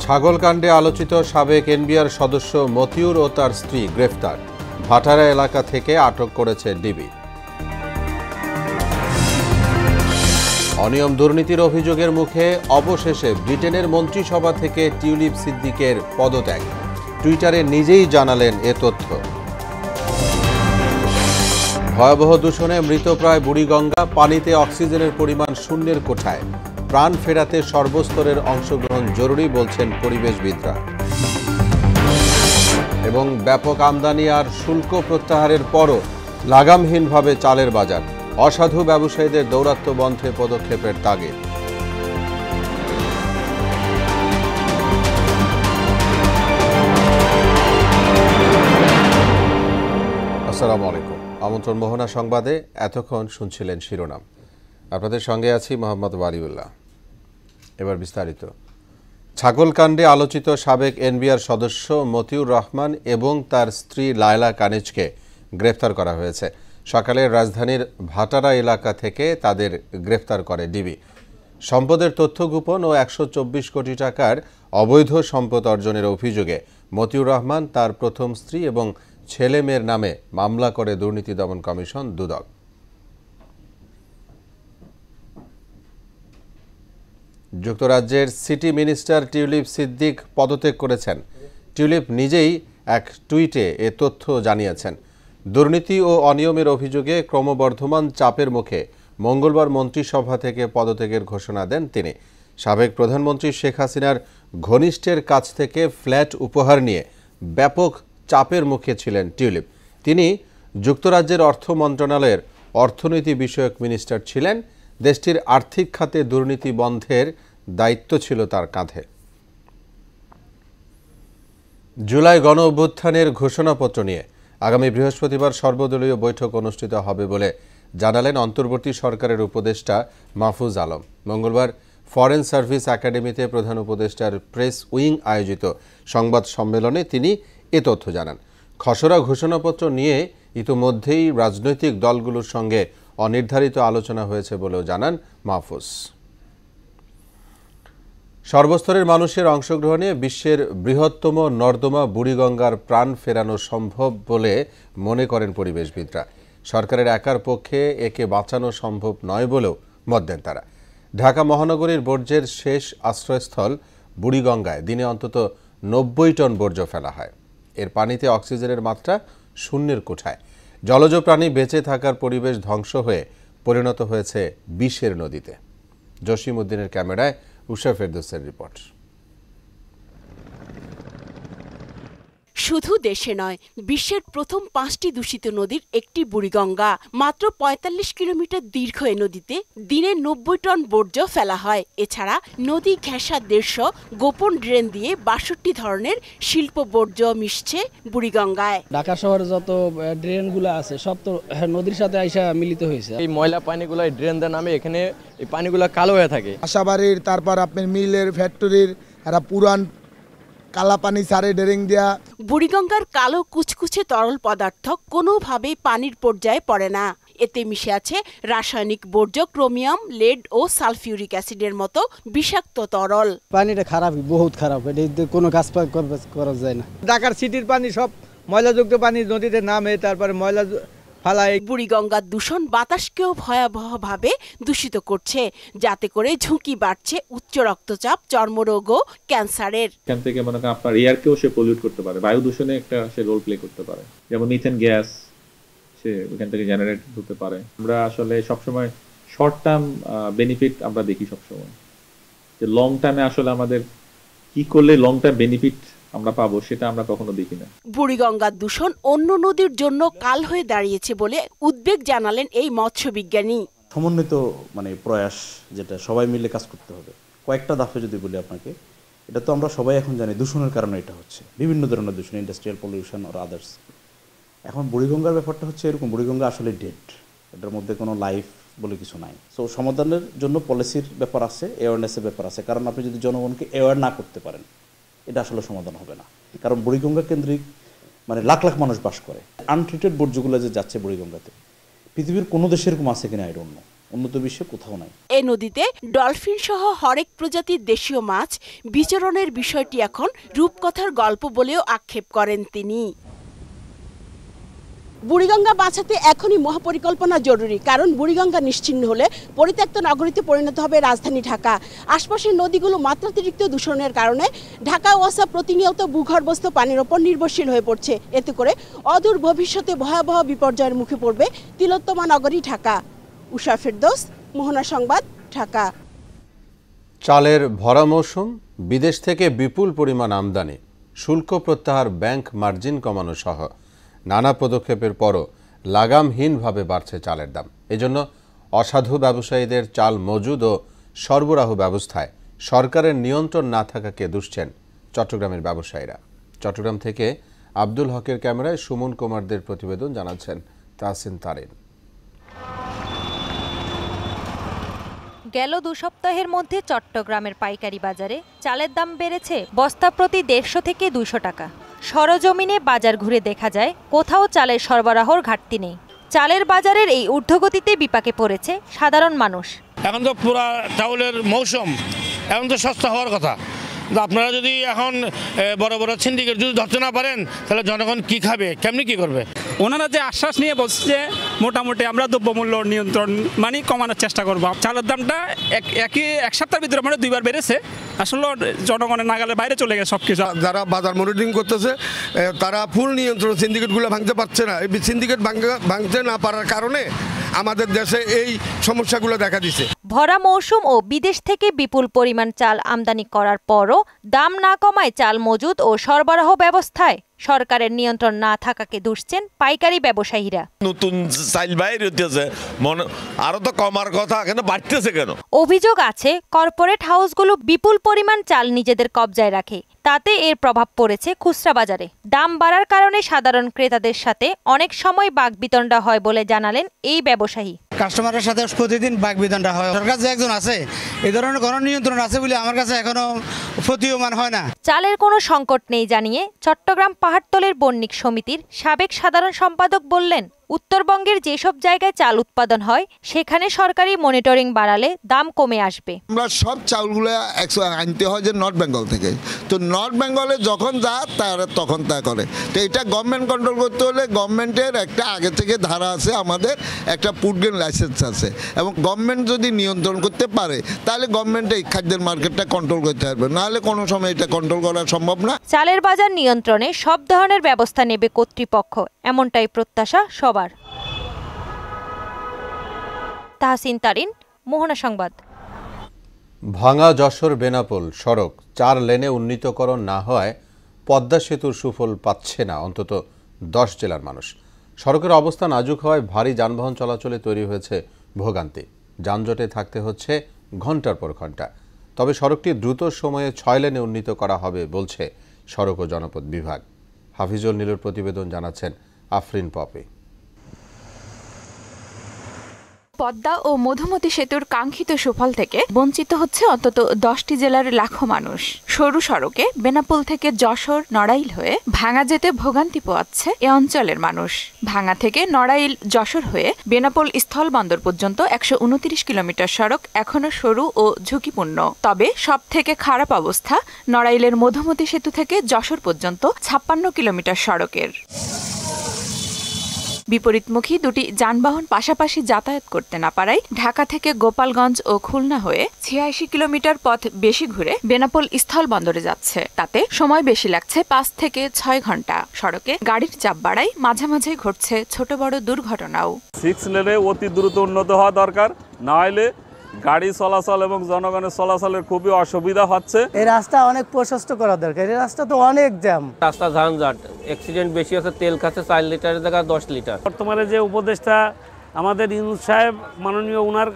ছাগলকাণ্ডে আলোচিত সাবেক এনবিআর সদস্য মতিউর ও তার স্ত্রী গ্রেফতার। ভাটারা এলাকা থেকে আটক করেছে ডিবি। অনিয়ম দুর্নীতির অভিযোগের মুখে অবশেষে ব্রিটেনের মন্ত্রিসভা থেকে টিউলিপ সিদ্দিকের পদত্যাগ। টুইটারে নিজেই জানালেন এ তথ্য। ভয়াবহ দূষণে মৃতপ্রায় বুড়িগঙ্গা, পানিতে অক্সিজেনের পরিমাণ শূন্যের কোঠায়। প্রাণ ফেরাতে সর্বস্তরের অংশগ্রহণ জরুরি বলছেন পরিবেশবিদরা। এবং ব্যাপক আমদানি আর শুল্ক প্রত্যাহারের পরও লাগামহীনভাবে চালের বাজার। অসাধু ব্যবসায়ীদের দৌরাত্ম্য বন্ধে পদক্ষেপের তাগিদ। আসসালামু আলাইকুম। আমন্ত্রণ মোহনা সংবাদে এতক্ষণ শুনছিলেন শিরোনাম। আপনাদের সঙ্গে আছি মোহাম্মদ ওয়ালিউল্লাহ। এবার বিস্তারিত। ছাগলকাণ্ডে আলোচিত সাবেক এনবিআর সদস্য মতিউর রহমান এবং তার স্ত্রী লায়লা কানিজকে গ্রেফতার করা হয়েছে। সকালে রাজধানীর ভাটারা এলাকা থেকে তাদের গ্রেফতার করে ডিবি। সম্পদের তথ্য গোপন ও 124 কোটি টাকার অবৈধ সম্পদ অর্জনের অভিযোগে মতিউর রহমান, তার প্রথম স্ত্রী এবং ছেলে মেয়ের নামে মামলা করে দুর্নীতি দমন কমিশন দুদক। যুক্তরাজ্যের সিটি মিনিস্টার টিউলিপ সিদ্দিক পদত্যাগ করেছেন। টিউলিপ নিজেই এক টুইটে এ তথ্য জানিয়েছেন। দুর্নীতি ও অনিয়মের অভিযোগে ক্রমবর্ধমান চাপের মুখে মঙ্গলবার মন্ত্রিসভা থেকে পদত্যাগের ঘোষণা দেন তিনি। সাবেক প্রধানমন্ত্রী শেখ হাসিনার ঘনিষ্ঠের কাছ থেকে ফ্ল্যাট উপহার নিয়ে ব্যাপক চাপের মুখে ছিলেন টিউলিপ। তিনি যুক্তরাজ্যের অর্থ মন্ত্রণালয়ের অর্থনীতি বিষয়ক মিনিস্টার ছিলেন। দেশটির আর্থিক খাতে দুর্নীতি বন্ধের দায়িত্ব ছিল তার কাঁধে। জুলাই গণ অভ্যুত্থানের ঘোষণাপত্র নিয়ে আগামী বৃহস্পতিবার সর্বদলীয় বৈঠক অনুষ্ঠিত হবে বলে জানালেন অন্তর্বর্তী সরকারের উপদেষ্টা মাহফুজ আলম। মঙ্গলবার ফরেন সার্ভিস একাডেমিতে প্রধান উপদেষ্টার প্রেস উইং আয়োজিত সংবাদ সম্মেলনে তিনি এ তথ্য জানান। খসড়া ঘোষণাপত্র নিয়ে ইতোমধ্যেই রাজনৈতিক দলগুলোর সঙ্গে অনির্ধারিত আলোচনা হয়েছে বলেও জানান মাহফুজ। সর্বস্তরের মানুষের অংশগ্রহণে বিশ্বের বৃহত্তম নর্দমা বুড়িগঙ্গার প্রাণ ফেরানো সম্ভব বলে মনে করেন পরিবেশবিদরা। সরকারের একার পক্ষে একে বাঁচানো সম্ভব নয় বলেও মত দেন তারা। ঢাকা মহানগরীর বর্জ্যের শেষ আশ্রয়স্থল বুড়িগঙ্গায় দিনে অন্তত 90 টন বর্জ্য ফেলা হয়। এর পানিতে অক্সিজেনের মাত্রা শূন্যের কোঠায়। জলজ প্রাণী বেঁচে থাকার পরিবেশ ধ্বংস হয়ে পরিণত হয়েছে বিষের নদীতে। জসিম উদ্দিনের ক্যামেরায় উষা ফেরদৌসের রিপোর্ট। শুধু দেশে নয়, বিশ্বের প্রথম 5টি দূষিত নদীর একটি বুড়িগঙ্গা। মাত্র 45 কিলোমিটার দীর্ঘ এ নদীতে দিনে 90 টন বর্জ্য ফেলা হয়। এছাড়া নদী ঘেঁষা 150 গোপন ড্রেন দিয়ে 62 ধরনের শিল্প বর্জ্য মিশছে বুড়িগঙ্গায়। ঢাকা শহরে যত ড্রেনগুলো আছে সব তো নদীর সাথে আইসা মিলিত হয়েছে। এই ময়লা পানিগুলো ড্রেন দেওয়ার নামে এখানে এই পানিগুলো কালো হয়ে থাকে। আশাবাড়ির, তারপর আপনার মিলের, ফ্যাক্টরির এরা পুরান কালা পানি সারে ড্রেন দেয়া। বুড়িগঙ্গার কালো কুচকুচে তরল পদার্থ কোনোভাবেই পানির পর্যায়ে পড়ে না। এতে মিশে আছে রাসায়নিক বর্জ্য, ক্রোমিয়াম, লেড ও সালফিউরিক অ্যাসিডের মতো বিষাক্ত তরল। পানিটা খারাপই, বহুত খারাপ। এটা কোনো কাজ করা যায় না। ঢাকার সিটির পানি সব ময়লাযুক্ত পানি নদীতে নামে, তারপরে ময়লা ফালায়। বুড়িগঙ্গার দূষণ বাতাসকেও ভয়াবহভাবে দূষিত করছে, যাতে করে ঝুঁকি বাড়ছে উচ্চ রক্তচাপ, চর্মরোগ ও ক্যান্সারের। এখান থেকে মনে করেন আপনার এয়ারকেও সে পলিউট করতে পারে, বায়ু দূষণে একটা সে রোল প্লে করতে পারে। যেমন মিথেন গ্যাস সে ওখান থেকে জেনারেট হতে পারে। আমরা আসলে সবসময় শর্ট টার্ম বেনিফিট আমরা দেখি সবসময়, যে লং টার্মে আসলে আমাদের কি করলে লং টার্ম বেনিফিট আমরা পাবো সেটা আমরা কখনো দেখি না। বুড়িগঙ্গার দূষণ অন্য নদীর জন্য কাল হয়ে দাঁড়িয়েছে বলে উদ্বেগ জানালেন এই মৎস্য বিজ্ঞানী। সমন্বিত প্রয়াস, যেটা সবাই মিলে কাজ করতে হবে। কয়েকটা ধাপে যদি বলি আপনাকে, এটা তো আমরা সবাই এখন জানি দূষণের কারণে এটা হচ্ছে, বিভিন্ন ধরনের দূষণ, ইন্ডাস্ট্রিয়াল পলিউশন আর আদার্স। এখন বুড়িগঙ্গার ব্যাপারটা হচ্ছে এরকম, বুড়িগঙ্গা আসলে ডেড, এটার মধ্যে কোনো লাইফ বলে কিছু নাই। সো সমাধানের জন্য পলিসির ব্যাপার আছে, অ্যাওয়ারনেসের ব্যাপার আছে। কারণ আপনি যদি জনগণকে অ্যাওয়ার না করতে পারেন, এটা আসলে সমাধান হবে না। কারণ বুড়িগঙ্গা কেন্দ্রিক লাখ লাখ মানুষ বাস করে। আনট্রিটেড বর্জ্যগুলো যে যাচ্ছে বুড়িগঙ্গাতে, পৃথিবীর কোনো দেশে এরকম আছে কিনা আই ডোন্ট নো। উন্নত বিশ্বে কোথাও নাই। এ নদীতে ডলফিন সহ হরেক প্রজাতির দেশীয় মাছ বিচরণের বিষয়টি এখন রূপকথার গল্প বলেও আক্ষেপ করেন তিনি। বুড়িগঙ্গা বাঁচাতে এখনই মহাপরিকল্পনা জরুরি, কারণ বুড়িগঙ্গা নিশ্চিহ্ন হলে পরিত্যক্ত নগরীতে পরিণত হবে রাজধানী ঢাকা। আশপাশের নদীগুলো মাত্রাতিরিক্ত দূষণের কারণে ঢাকা ওয়াসা প্রতিনিয়ত ভূগর্ভস্থ পানির ওপর নির্ভরশীল হয়ে পড়ছে। এতে করে অদূর ভবিষ্যতে ভয়াবহ বিপর্যয়ের মুখে পড়বে তিলোত্তমা নগরী ঢাকা। উষা ফেরদৌস, মোহনা সংবাদ, ঢাকা। চালের ভরা মৌসুম, বিদেশ থেকে বিপুল পরিমাণ আমদানি, শুল্ক প্রত্যাহার, ব্যাংক মার্জিন কমানো সহ নানা পদক্ষেপের পরও লাগামহীনভাবে বাড়ছে চালের দাম। এজন্য অসাধু ব্যবসায়ীদের চাল মজুদ ও সরবরাহ ব্যবস্থায় সরকারের নিয়ন্ত্রণ না থাকাকে দুষছেন চট্টগ্রামের ব্যবসায়ীরা। চট্টগ্রাম থেকে আব্দুল হকের ক্যামেরায় সুমন কুমারদের প্রতিবেদন, জানাচ্ছেন তাহসিন তারিন। গেল 2 সপ্তাহের মধ্যে চট্টগ্রামের পাইকারি বাজারে চালের দাম বেড়েছে বস্তা প্রতি 150 থেকে 200 টাকা। সরজমিনে বাজার ঘুরে দেখা যায় কোথাও চালের সরবরাহর ঘাটতি নেই। চালের বাজারের এই ঊর্ধ্বগতিতে বিপাকে পড়েছে সাধারণ মানুষ। এখন তো পুরা চাউলের মৌসুম, এখন তো সস্তা হওয়ার কথা। আপনারা যদি এখন বড় বড় সিন্ডিকেট যদি ধরতে না পারেন, তাহলে জনগণ কি খাবে, কেমনি কি করবে? ওনারা যে আশ্বাস নিয়ে বলছে যে মোটামুটি আমরা দ্রব্যমূল্য নিয়ন্ত্রণ কমানোর চেষ্টা করবো। চালের দামটা এক সপ্তাহের ভিতরে 2 বার বেড়েছে। আসলে জনগণের নাগালের বাইরে চলে গেছে সবকিছু। যারা বাজার মনিটরিং করতেছে তারা ফুল নিয়ন্ত্রণ সিন্ডিকেটগুলো ভাঙতে পারছে না। এই সিন্ডিকেট ভাঙতে না পারার কারণে আমাদের দেশে এই সমস্যাগুলো দেখা দিচ্ছে। ভরা মৌসুম ও বিদেশ থেকে বিপুল পরিমাণ চাল আমদানি করার পরও দাম না কমায় চাল মজুদ ও সরবরাহ ব্যবস্থায় সরকারের নিয়ন্ত্রণ না থাকাকে দুষছেন পাইকারি ব্যবসায়ীরা। নতুন চাল বাইরে হইতেছে, আরো তো কমার কথা, কেন বাড়তেছে কেন? অভিযোগ আছে কর্পোরেট হাউসগুলো বিপুল পরিমাণ চাল নিজেদের কবজায় রাখে, তাতে এর প্রভাব পড়েছে খুচরা বাজারে। দাম বাড়ার কারণে সাধারণ ক্রেতাদের সাথে অনেক সময় বাকবিতণ্ডা হয় বলে জানালেন এই ব্যবসায়ী। কাস্টমারের সাথে প্রতিদিন বাকবিতণ্ডা হয়। সরকার যে একজন আছে, এই ধরনের কোনো নিয়ন্ত্রণ আছে বলে আমার কাছে এখনো প্রতীয়মান হয় না। চালের কোনো সংকট নেই জানিয়ে চট্টগ্রাম পাহাড়তলের বণিক সমিতির সাবেক সাধারণ সম্পাদক বললেন, উত্তরবঙ্গের যেসব জায়গায় চাল উৎপাদন হয় সেখানে সরকারি মনিটরিং বাড়ালে দাম কমে আসবে। আমরা সব চাউলগুলো আনতে হয় যে নর্থ বেঙ্গল থেকে, তো নর্থ বেঙ্গলে যখন যা তারা তখন তা করে। তো এটা গভর্নমেন্ট কন্ট্রোল করতে হলে গভর্নমেন্টের একটা আগে থেকে ধারা আছে, আমাদের একটা ফুড গ্রেন লাইসেন্স আছে, এবং গভর্নমেন্ট যদি নিয়ন্ত্রণ করতে পারে তাহলে গভর্নমেন্ট এই খাদ্যের মার্কেটটা কন্ট্রোল করতে পারবে, নাহলে কোনো সময় এটা কন্ট্রোল করা সম্ভব না। চালের বাজার নিয়ন্ত্রণে সব ধরনের ব্যবস্থা নেবে কর্তৃপক্ষ, এমনটাই প্রত্যাশা সবার। তাহসিন তারিন, মোহনা সংবাদ। ভাঙা যশোর বেনাপোল সড়ক 4 লেনে উন্নীতকরণ না হওয়ায় পদ্মা সেতুর সুফল পাচ্ছে না অন্তত 10 জেলার মানুষ। সড়কের অবস্থা নাজুক হওয়ায় ভারী যানবাহন চলাচলে তৈরি হয়েছে ভোগান্তি। যানজটে থাকতে হচ্ছে ঘন্টার পর ঘন্টা। তবে সড়কটি দ্রুত সময়ে 6 লেনে উন্নীত করা হবে বলছে সড়ক ও জনপথ বিভাগ। হাফিজুল নীলুর প্রতিবেদন, জানাচ্ছেন আফরিন পপি। পদ্মা ও মধুমতি সেতুর কাঙ্ক্ষিত সুফল থেকে বঞ্চিত হচ্ছে অন্তত 10টি জেলার লাখো মানুষ। সরু সড়কে বেনাপোল থেকে যশোর, নড়াইল হয়ে ভাঙা যেতে ভোগান্তি পোয়াচ্ছে এ অঞ্চলের মানুষ। ভাঙা থেকে নড়াইল, যশোর হয়ে বেনাপোল স্থলবন্দর পর্যন্ত 129 কিলোমিটার সড়ক এখনো সরু ও ঝুঁকিপূর্ণ। তবে সব থেকে খারাপ অবস্থা নড়াইলের মধুমতি সেতু থেকে যশোর পর্যন্ত 56 কিলোমিটার সড়কের। বিপরীতমুখী দুটি যানবাহন পাশাপাশি যাতায়াত করতে না পারায় ঢাকা থেকে গোপালগঞ্জ ও খুলনা হয়ে 86 কিলোমিটার পথ বেশি ঘুরে বেনাপোল স্থলবন্দরে যাচ্ছে। তাতে সময় বেশি লাগছে 5 থেকে 6 ঘন্টা। সড়কে গাড়ির চাপ বাড়ায় মাঝে মাঝে ঘটছে ছোট বড় দুর্ঘটনাও। 6 লেনে অতি দ্রুত উন্নত হওয়া দরকার, না হলে গাড়ি চলাচল এবং জনগণের চলাচলের খুবই অসুবিধা হচ্ছে। এই রাস্তা অনেক প্রশস্ত করা দরকার, এই রাস্তা তো অনেক জ্যাম, রাস্তা ঝানঝাট, অ্যাক্সিডেন্ট বেশি হচ্ছে, তেল খাচ্ছে 4 লিটারের জায়গায় 10 লিটার। বর্তমানে যে উপদেষ্টা আমাদের ইউনূস সাহেব মাননীয়, ওনার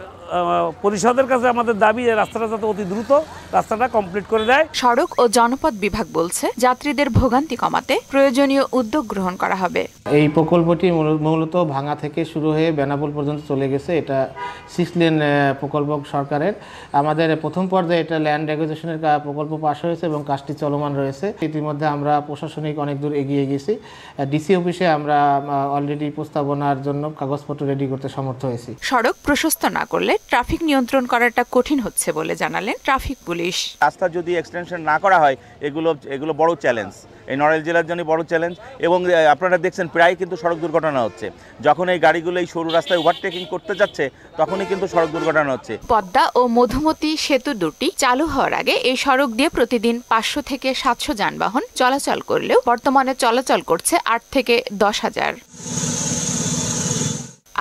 পরিষদের কাছে আমাদের দাবি এই রাস্তাটা যাতে অতি দ্রুত রাস্তাটা কমপ্লিট করে দেয়। সড়ক ও জনপথ বিভাগ বলছে যাত্রীদের ভোগান্তি কমাতে প্রয়োজনীয় উদ্যোগ গ্রহণ করা হবে। এই প্রকল্পটি মূলত ভাঙা থেকে শুরু হয়ে বেনাপোল পর্যন্ত চলে গেছে। এটা 6 লেন প্রকল্প সরকারের। আমাদের প্রথম পর্যায়ে এটা ল্যান্ড অ্যাকুইজিশনের প্রকল্প পাস হয়েছে এবং কাজটি চলমান রয়েছে। ইতিমধ্যে আমরা প্রশাসনিক অনেক দূর এগিয়ে গেছি। ডিসি অফিসে আমরা অলরেডি প্রস্তাবনার জন্য কাগজপত্র রেডি করতে সমর্থ হয়েছি। সড়ক প্রশস্ত না করলে ট্রাফিক নিয়ন্ত্রণ করাটা কঠিন হচ্ছে বলে জানালেন ট্রাফিক পুলিশ। রাস্তা যদি এক্সটেনশন না করা হয় এগুলো বড় চ্যালেঞ্জ, এই নড়াইল জেলার জন্য বড় চ্যালেঞ্জ। এবং আপনারা দেখছেন প্রায় কিন্তু সড়ক দুর্ঘটনা হচ্ছে। যখন এই গাড়িগুলো এই সরু রাস্তায় ওভারটেকিং করতে যাচ্ছে তখনই কিন্তু সড়ক দুর্ঘটনা হচ্ছে। পদ্মা ও মধুমতি সেতু দুটি চালু হওয়ার আগে এই সড়ক দিয়ে প্রতিদিন 500 থেকে 700 যানবাহন চলাচল করলেও বর্তমানে চলাচল করছে 8 থেকে 10,000।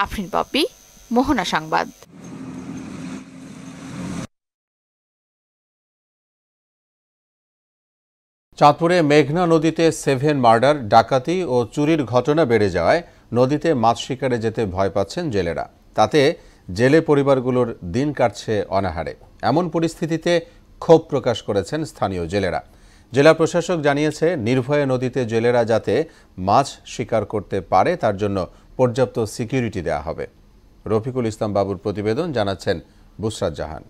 আফরিন পপি, মোহনা সংবাদ। চাঁদপুরে মেঘনা নদীতে 7 মার্ডার, ডাকাতি ও চুরির ঘটনা বেড়ে যাওয়ায় নদীতে মাছ শিকারে যেতে ভয় পাচ্ছেন জেলেরা। তাতে জেলে পরিবারগুলোর দিন কাটছে অনাহারে। এমন পরিস্থিতিতে ক্ষোভ প্রকাশ করেছেন স্থানীয় জেলেরা। জেলা প্রশাসক জানিয়েছে, নির্ভয়ে নদীতে জেলেরা যাতে মাছ শিকার করতে পারে তার জন্য পর্যাপ্ত সিকিউরিটি দেওয়া হবে। রফিকুল ইসলাম বাবুর প্রতিবেদন, জানাচ্ছেন বুসরাত জাহান।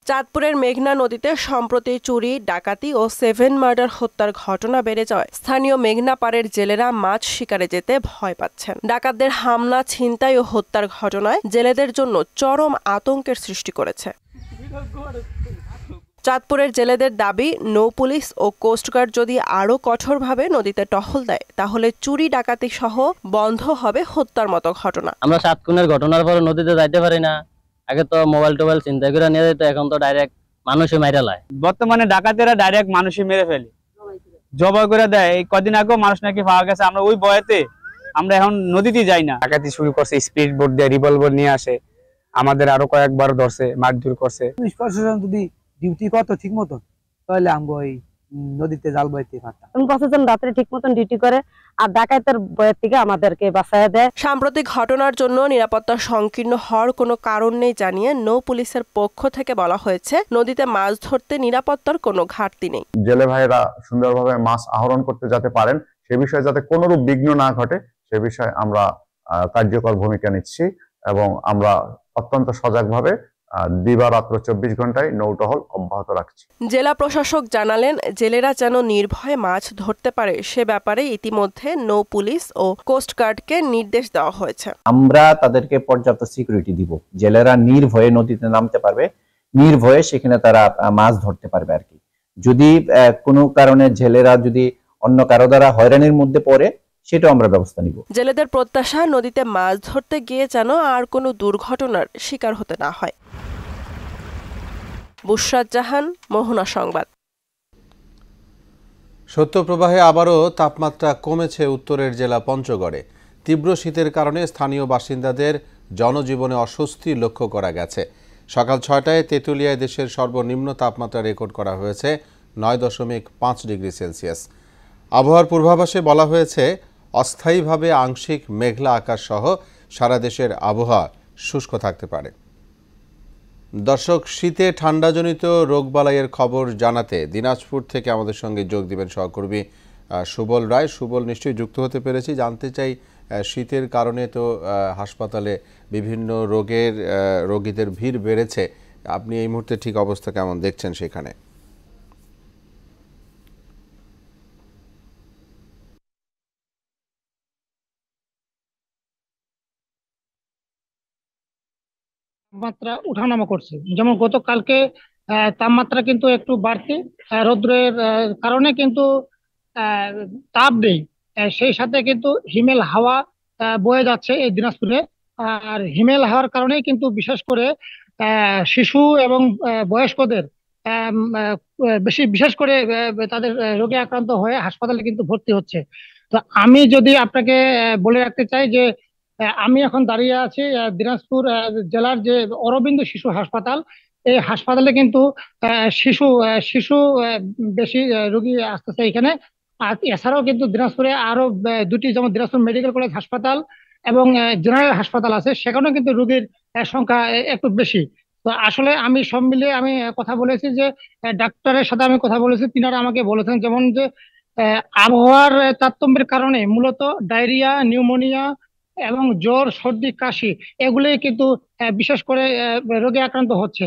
চাঁদপুরের মেঘনা নদীতে সম্প্রতি চুরি, ডাকাতি ও 7 মার্ডার হত্যার ঘটনা বেড়ে যাওয়ায় স্থানীয় মেঘনা পাড়ের জেলেরা মাছ শিকারে যেতে ভয় পাচ্ছেন। ডাকাতদের হামলা, ছিনতাই ও হত্যার ঘটনায় জেলেদের জন্য চরম আতঙ্কের সৃষ্টি করেছে। চাঁদপুরের জেলেদের দাবি, নৌ পুলিশ ও কোস্টগার্ড যদি আরও কঠোরভাবে নদীতে টহল দেয় তাহলে চুরি, ডাকাতি সহ বন্ধ হবে হত্যার মতো ঘটনা। আমরা 7 খুনের ঘটনার পরে নদীতে যাইতে পারি না। আগে তো মোবাইল টোবাইল চিন্তা করে নিয়ে যেত, এখন তো ডাইরেক্ট মানুষই মাইরা লায়। বর্তমানে ডাকাতেরা ডাইরেক্ট মানুষই মেরে ফেলে, জবাই করে দেয়। এই কদিন আগেও মানুষ নাকি পাওয়া গেছে। আমরা ওই ভয়েতে আমরা এখন নদীতে যাই না। ডাকাতি শুরু করছে, স্পিড বোট দিয়ে রিভলভার নিয়ে আসে, আমাদের আরো কয়েকবার ধরছে, মারধর করছে। পুলিশ প্রশাসন যদি ডিউটি করতো ঠিক মতো তাহলে আমরা ওই নদীতে জাল বাইতে পারতাম। প্রশাসন রাত্রে ঠিক মতন ডিউটি করে আর ডাকাতের ভয়ের থেকে আমাদেরকে বাঁচায় দেয়। সাম্প্রতিক ঘটনার জন্য নিরাপত্তা সংকীর্ণ হওয়ার কোনো কারণ নেই জানিয়ে নৌ পুলিশের পক্ষ থেকে বলা হয়েছে, নদীতে মাছ ধরতে নিরাপত্তার কোনো ঘাটতি নেই। জেলে ভাইয়েরা সুন্দরভাবে মাছ আহরণ করতে যাতে পারেন, সে বিষয়ে যাতে কোনোরূপ বিঘ্ন না ঘটে সে বিষয়ে আমরা কার্যকর ভূমিকা নিচ্ছি এবং আমরা অত্যন্ত সজাগভাবে দিবারাত্র 24 ঘন্টায় নৌটহল অব্যাহত রাখছি। জেলা প্রশাসক জানালেন, জেলেরা যেন নির্ভয়ে মাছ ধরতে পারে সে ব্যাপারে ইতিমধ্যে নৌ পুলিশ ও কোস্টগার্ডকে নির্দেশ দেওয়া হয়েছে। আমরা তাদেরকে পর্যাপ্ত সিকিউরিটি দিব, জেলেরা নির্ভয়ে নদীতে নামতে পারবে, নির্ভয়ে সেখানে তারা মাছ ধরতে পারবে আর কি। যদি কোনো কারণে জেলেরা যদি অন্য কারো দ্বারা হয়রানির মধ্যে পড়ে সেটাও আমরা ব্যবস্থা নিব। জেলেদের প্রত্যাশা, নদীতে মাছ ধরতে গিয়ে যেন আর কোনো দুর্ঘটনার শিকার হতে না হয়। বুসরাত জাহান, মোহনা সংবাদ। শৈত্যপ্রবাহে আবারও তাপমাত্রা কমেছে উত্তরের জেলা পঞ্চগড়ে। তীব্র শীতের কারণে স্থানীয় বাসিন্দাদের জনজীবনে অস্বস্তি লক্ষ্য করা গেছে। সকাল 6টায় তেঁতুলিয়ায় দেশের সর্বনিম্ন তাপমাত্রা রেকর্ড করা হয়েছে 9.5 ডিগ্রি সেলসিয়াস। আবহাওয়ার পূর্বাভাসে বলা হয়েছে, অস্থায়ীভাবে আংশিক মেঘলা আকাশ সহ সারা দেশের আবহাওয়া শুষ্ক থাকতে পারে। দর্শক, শীতে ঠান্ডাজনিত রোগবালাইয়ের খবর জানাতে দিনাজপুর থেকে আমাদের সঙ্গে যোগ দিবেন সহকর্মী সুবল রায়। সুবল, নিশ্চয়ই যুক্ত হতে পেরেছি। জানতে চাই, শীতের কারণে তো হাসপাতালে বিভিন্ন রোগীদের ভিড় বেড়েছে। আপনি এই মুহূর্তে ঠিক অবস্থা কেমন দেখছেন সেখানে? তাপমাত্রা উঠানামা করছে। যেমন গতকালকে তাপমাত্রা কিন্তু একটু বাড়তি, রৌদ্রের কারণে কিন্তু তাপ নেই, সেই সাথে কিন্তু হিমেল হাওয়া বয়ে যাচ্ছে এই দিনাজপুরে। আর হিমেল হাওয়ার কারণে কিন্তু বিশেষ করে শিশু এবং বয়স্কদের বিশেষ করে তাদের রোগে আক্রান্ত হয়ে হাসপাতালে কিন্তু ভর্তি হচ্ছে। তো আমি যদি আপনাকে বলে রাখতে চাই যে আমি এখন দাঁড়িয়ে আছি দিনাজপুর জেলার যে অরবিন্দ শিশু হাসপাতাল, এই হাসপাতালে কিন্তু শিশু বেশি রোগী আসতেছে এখানে। আর এছাড়াও কিন্তু দিনাজপুরে আরো দুটি, যেমন দিনাজপুর মেডিকেল কলেজ হাসপাতাল এবং জেনারেল হাসপাতাল আছে, সেখানেও কিন্তু রোগীর সংখ্যা একটু বেশি। তো আসলে আমি সব মিলিয়ে আমি কথা বলেছি যে ডাক্তারের সাথে আমি কথা বলেছি, তিনারা আমাকে বলেছেন যেমন যে আবহাওয়ার তারতম্যের কারণে মূলত ডায়রিয়া, নিউমোনিয়া এবং জ্বর, সর্দি, কাশি এগুলোই কিন্তু বিশেষ করে রোগে আক্রান্ত হচ্ছে।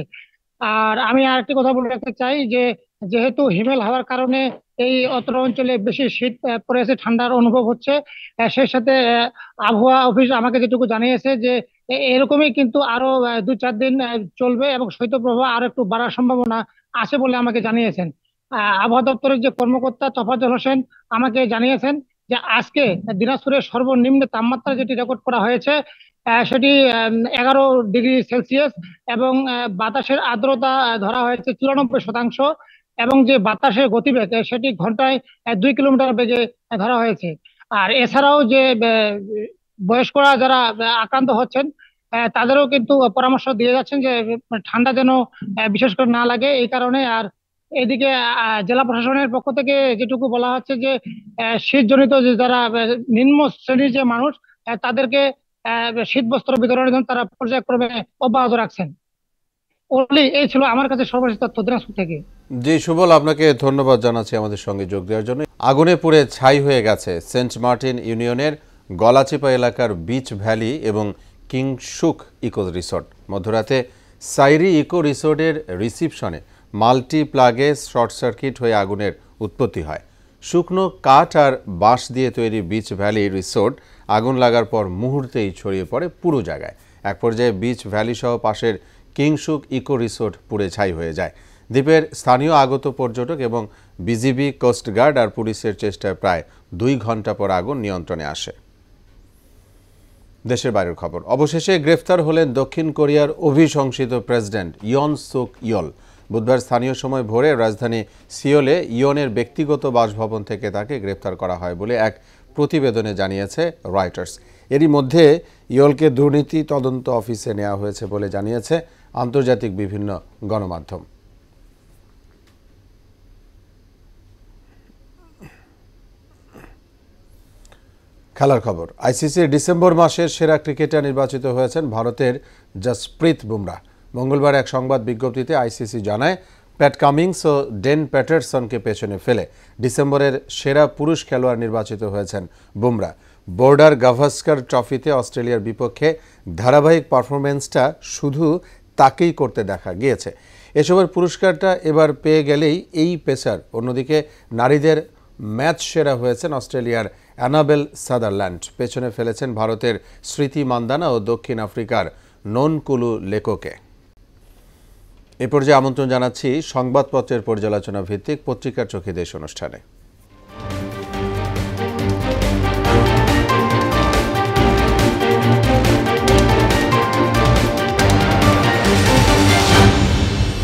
আর আমি আরেকটি কথা বলে রাখতে চাই যে যেহেতু হিমেল হওয়ার কারণে এই অত্র অঞ্চলে বেশি শীত পড়েছে, ঠান্ডার অনুভব হচ্ছে। সেই সাথে আবহাওয়া অফিস আমাকে যেটুকু জানিয়েছে যে এরকমই কিন্তু আরো 2-4 দিন চলবে এবং শৈত্যপ্রবাহ আরো একটু বাড়ার সম্ভাবনা আছে বলে আমাকে জানিয়েছেন। আবহাওয়া দপ্তরের যে কর্মকর্তা তোফাজ্জল হোসেন আমাকে জানিয়েছেন যে আজকে দিনাজপুরের সর্বনিম্ন তাপমাত্রা যেটি রেকর্ড করা হয়েছে সেটি 11 ডিগ্রি সেলসিয়াস এবং বাতাসের আর্দ্রতা ধরা হয়েছে 94%, এবং যে বাতাসের গতিবেগ সেটি ঘন্টায় 2 কিলোমিটার বেগে ধরা হয়েছে। আর এছাড়াও যে বয়স্করা যারা আক্রান্ত হচ্ছেন তাদেরও কিন্তু পরামর্শ দিয়ে যাচ্ছেন যে ঠান্ডা যেন বিশেষ করে না লাগে এই কারণে। আর এদিকে জেলা প্রশাসনের পক্ষ থেকে যেটুকু বলা হচ্ছে যে শীতজনিত যে যারা নিম্ন শ্রেণীর যে মানুষ তাদেরকে শীত বস্ত্র বিতরণের জন্য তারা পর্যায়ক্রমে অব্যাহত রাখছেন। এই ছিল আমার কাছে সর্বশেষ তথ্য দিনাজপুর থেকে। জি সুবল, আপনাকে ধন্যবাদ জানাচ্ছি আমাদের সঙ্গে যোগ দেওয়ার জন্য। আগুনে পুড়ে ছাই হয়ে গেছে সেন্ট মার্টিন ইউনিয়নের গলাচিপা এলাকার বিচ ভ্যালি এবং কিংশুক ইকো রিসোর্ট। মধ্যরাতে সাইরি ইকো রিসোর্টের রিসিপশনে মাল্টি প্লাগে শর্ট সার্কিট হয়ে আগুনের উৎপত্তি হয়। শুকনো কাঠ আর বাঁশ দিয়ে তৈরি বিচ ভ্যালি রিসোর্ট আগুন লাগার পর মুহূর্তেই ছড়িয়ে পড়ে পুরো জায়গায়। এক পর্যায়ে বিচ ভ্যালি সহ পাশের কিংশুক ইকো রিসোর্ট পুড়ে ছাই হয়ে যায়। দ্বীপের স্থানীয় আগত পর্যটক এবং বিজিবি, কোস্টগার্ড আর পুলিশের চেষ্টায় প্রায় 2 ঘন্টা পর আগুন নিয়ন্ত্রণে আসে। দেশের বাইরের খবর। অবশেষে গ্রেফতার হলেন দক্ষিণ কোরিয়ার অভিশংসিত প্রেসিডেন্ট ইয়ন সুক ইয়ল। বুধবার স্থানীয় সময় ভোরে রাজধানী সিওলে ইয়নের ব্যক্তিগত বাসভবন থেকে তাকে গ্রেফতার করা হয় বলে এক প্রতিবেদনে জানিয়েছে রয়টার্স। এরই মধ্যে ইয়লকে দুর্নীতি তদন্ত অফিসে নেওয়া হয়েছে বলে জানিয়েছে আন্তর্জাতিক বিভিন্ন গণমাধ্যম। খেলার খবর। আইসিসির ডিসেম্বর মাসের সেরা ক্রিকেটার নির্বাচিত হয়েছেন ভারতের জসপ্রীত বুমরাহ। মঙ্গলবার এক সংবাদ বিজ্ঞপ্তিতে আইসিসি জানায় প্যাট কামিংস ও ডেন প্যাটারসনকে পেছনে ফেলে ডিসেম্বরের সেরা পুরুষ খেলোয়াড় নির্বাচিত হয়েছেন বুমরাহ। বর্ডার গাভাস্কার ট্রফিতে অস্ট্রেলিয়ার বিপক্ষে ধারাবাহিক পারফরমেন্সটা শুধু তাকেই করতে দেখা গিয়েছে। এসবের পুরস্কারটা এবার পেয়ে গেলেই এই পেসার। অন্যদিকে নারীদের ম্যাচ সেরা হয়েছেন অস্ট্রেলিয়ার অ্যানাবেল সাদারল্যান্ড। পেছনে ফেলেছেন ভারতের স্মৃতি মান্দানা ও দক্ষিণ আফ্রিকার ননকুলু লেকোকে। এ পর্যায়ে আমন্ত্রণ জানাচ্ছি সংবাদপত্রের পর্যালোচনা ভিত্তিক পত্রিকার চোখে দেশ অনুষ্ঠানে।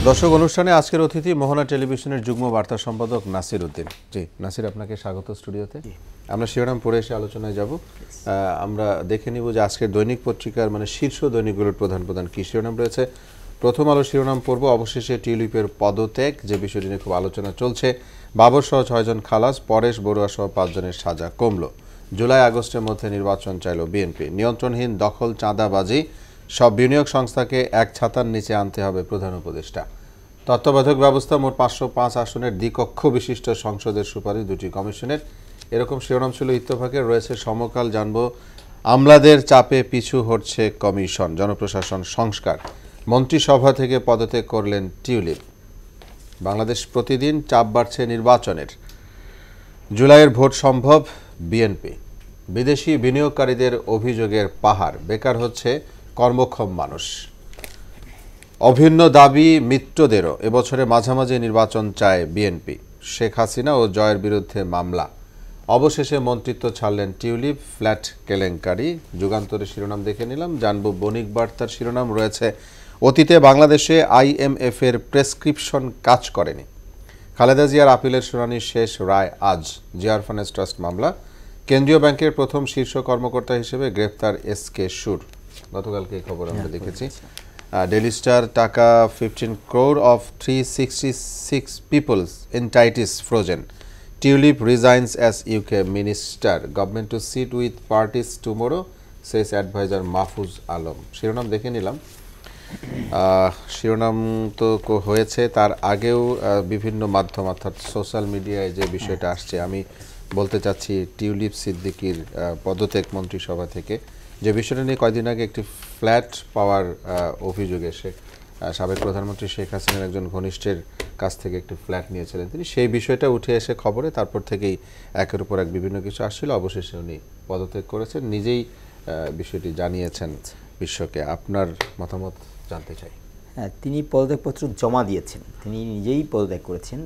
দর্শক, অনুষ্ঠানে আজকের অতিথি মোহনা টেলিভিশনের যুগ্ম বার্তা সম্পাদক নাসির উদ্দিন। জি নাসির, আপনাকে স্বাগত স্টুডিওতে। আমরা শিরোনাম পড়ে এসে আলোচনায় যাব। আমরা দেখে নিব যে আজকের দৈনিক পত্রিকার মানে শীর্ষ দৈনিকগুলোর প্রধান প্রধান কী শিরোনাম রয়েছে। প্রথম আলো শিরোনাম পড়ব অবশেষে টিউলিপের পদত্যাগ, যে বিষয়টি নিয়ে খুব আলোচনা চলছে। বাবর সহ 6 জন খালাস, পরেশ বড়ুয়া সহ 5 জনের সাজা কমল। জুলাই আগস্টের মধ্যে নির্বাচন চাইল বিএনপি। নিয়ন্ত্রণহীন দখল, চাঁদাবাজি, সব বিনিয়োগ সংস্থাকে এক ছাতার নিচে আনতে হবে প্রধান উপদেষ্টা। তত্ত্বাবধায়ক ব্যবস্থা, মোট 505 আসনের দ্বিকক্ষ বিশিষ্ট সংসদের সুপারিশ 2টি কমিশনের। এরকম শিরোনাম ছিল ইত্তেফাকের। রয়েছে সমকাল, জানব আমলাদের চাপে পিছু হটছে কমিশন, জনপ্রশাসন সংস্কার, মন্ত্রিসভা থেকে পদত্যাগ করলেন টিউলিপ। বাংলাদেশ প্রতিদিন, চাপ বাড়ছে নির্বাচনের, জুলাইয়ের ভোট সম্ভব বিএনপি। বিদেশি বিনিয়োগকারীদের অভিযোগের পাহাড়, বেকার হচ্ছে কর্মক্ষম মানুষ। অভিন্ন দাবি মিত্রদেরও, এবছরে মাঝামাঝি নির্বাচন চায় বিএনপি। শেখ হাসিনা ও জয়ের বিরুদ্ধে মামলা। অবশেষে মন্ত্রিত্ব ছাড়লেন টিউলিপ, ফ্ল্যাট কেলেঙ্কারি। যুগান্তরের শিরোনাম দেখে নিলাম। জানব বণিক বার্তার শিরোনাম রয়েছে অতীতে বাংলাদেশে IMF এর প্রেসক্রিপশন কাজ করেনি। খালেদা জিয়ার আপিলের শুনানি শেষ, রায় আজ। জিয়া অরফানেজ ট্রাস্ট মামলা। কেন্দ্রীয় ব্যাংকের প্রথম শীর্ষ কর্মকর্তা হিসেবে গ্রেফতার SK সুর। গতকালকে এই খবর আমরা দেখেছি। ডেইলি স্টার, টাকা 15 crore of 366 people's entities frozen. Tulip resigns as UK minister. Government to sit with parties tomorrow, says advisor Mahfuz Alam. শিরোনাম দেখে নিলাম। শিরোনাম তো হয়েছে, তার আগেও বিভিন্ন মাধ্যম অর্থাৎ সোশ্যাল মিডিয়ায় যে বিষয়টা আসছে, আমি বলতে চাচ্ছি টিউলিপ সিদ্দিকীর পদত্যাগ মন্ত্রিসভা থেকে, যে বিষয়টা নিয়ে কয়েকদিন আগে একটি ফ্ল্যাট পাওয়ার অভিযোগ এসে সাবেক প্রধানমন্ত্রী শেখ হাসিনার একজন ঘনিষ্ঠের কাছ থেকে একটি ফ্ল্যাট নিয়েছিলেন তিনি, সেই বিষয়টা উঠে এসে খবরে, তারপর থেকেই একের উপর এক বিভিন্ন কিছু আসছিল, অবশেষে উনি পদত্যাগ করেছেন, নিজেই বিষয়টি জানিয়েছেন বিশ্বকে। আপনার মতামত জানতে চাই। হ্যাঁ, তিনি পদত্যাগপত্র জমা দিয়েছেন, তিনি নিজেই পদত্যাগ করেছেন।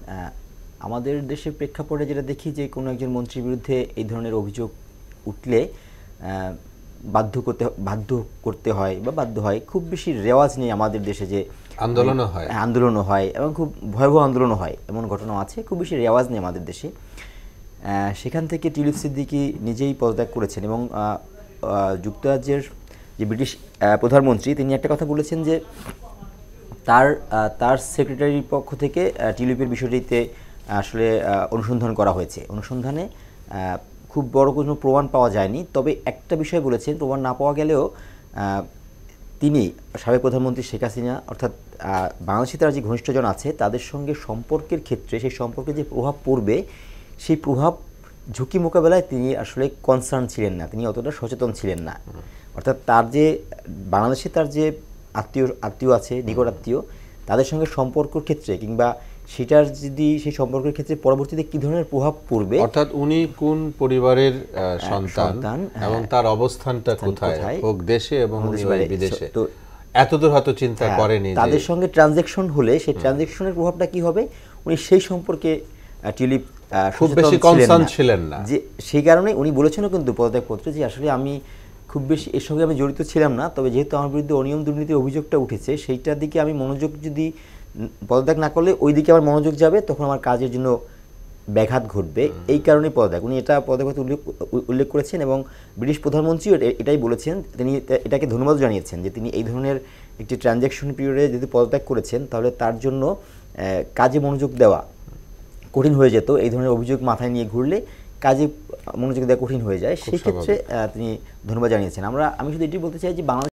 আমাদের দেশের প্রেক্ষাপটে যেটা দেখি যে কোনো একজন মন্ত্রীর বিরুদ্ধে এই ধরনের অভিযোগ উঠলে বাধ্য করতে হয় বা বাধ্য হয়, খুব বেশি রেওয়াজ নেই আমাদের দেশে যে আন্দোলনও হয় এবং খুব ভয়াবহ আন্দোলনও হয়, এমন ঘটনাও আছে, খুব বেশি রেওয়াজ নেই আমাদের দেশে। সেখান থেকে টিউলিপ সিদ্দিকী নিজেই পদত্যাগ করেছেন এবং যুক্তরাজ্যের যে ব্রিটিশ প্রধানমন্ত্রী তিনি একটা কথা বলেছেন যে তার সেক্রেটারির পক্ষ থেকে টিউলিপের বিষয়টিতে আসলে অনুসন্ধান করা হয়েছে। অনুসন্ধানে খুব বড় কোনো প্রমাণ পাওয়া যায়নি, তবে একটা বিষয় বলেছেন, প্রমাণ না পাওয়া গেলেও তিনি সাবেক প্রধানমন্ত্রী শেখ হাসিনা অর্থাৎ বাংলাদেশে তার যে ঘনিষ্ঠজন আছে তাদের সঙ্গে সম্পর্কের ক্ষেত্রে সেই সম্পর্কে যে প্রভাব পড়বে সেই প্রভাব ঝুঁকি মোকাবেলায় তিনি আসলে কনসার্ন ছিলেন না, তিনি অতটা সচেতন ছিলেন না। অর্থাৎ তার যে বাংলাদেশে তার যে আত্মীয় আছে, নিকট আত্মীয়, তাদের সঙ্গে সম্পর্কের ক্ষেত্রে কিংবা সেটার যদি সেই সম্পর্কের ক্ষেত্রে পরবর্তীতে কি ধরনের প্রভাব পড়বে, অর্থাৎ উনি কোন পরিবারের সন্তান এবং তার অবস্থানটা কোথায়, হোক দেশে এবং বিদেশে, তো এতদূর হয়তো চিন্তা করেনি। তাদের সঙ্গে ট্রানজ্যাকশন হলে সেই ট্রানজ্যাকশনের প্রভাবটা কি হবে উনি সেই সম্পর্কে টিউলিপ খুব বেশি কনসার্ন ছিলেন না, যে সেই কারণে উনি বলেছেনও কিন্তু পদত্যাগপত্রে যে আসলে আমি খুব বেশি এর সঙ্গে আমি জড়িত ছিলাম না, তবে যেহেতু আমার বিরুদ্ধে অনিয়ম দুর্নীতির অভিযোগটা উঠেছে সেইটার দিকে আমি মনোযোগ, যদি পদত্যাগ না করলে ওই দিকে আমার মনোযোগ যাবে, তখন আমার কাজের জন্য ব্যাঘাত ঘটবে, এই কারণেই পদত্যাগ। উনি এটা পদত্যাগপত্রে উল্লেখ করেছেন এবং ব্রিটিশ প্রধানমন্ত্রীও এটাই বলেছেন, তিনি এটাকে ধন্যবাদ জানিয়েছেন যে তিনি এই ধরনের একটি ট্রানজ্যাকশন পিরিয়ডে যদি পদত্যাগ করেছেন তাহলে তার জন্য কাজে মনোযোগ দেওয়া কঠিন হয়ে যেত। এই ধরনের অভিযোগ মাথায় নিয়ে ঘুরলে কাজে মনোযোগ দেওয়া কঠিন হয়ে যায়, সেই ক্ষেত্রে তিনি ধন্যবাদ জানিয়েছেন। আমি শুধু এটি বলতে চাই যে বাংলাদেশ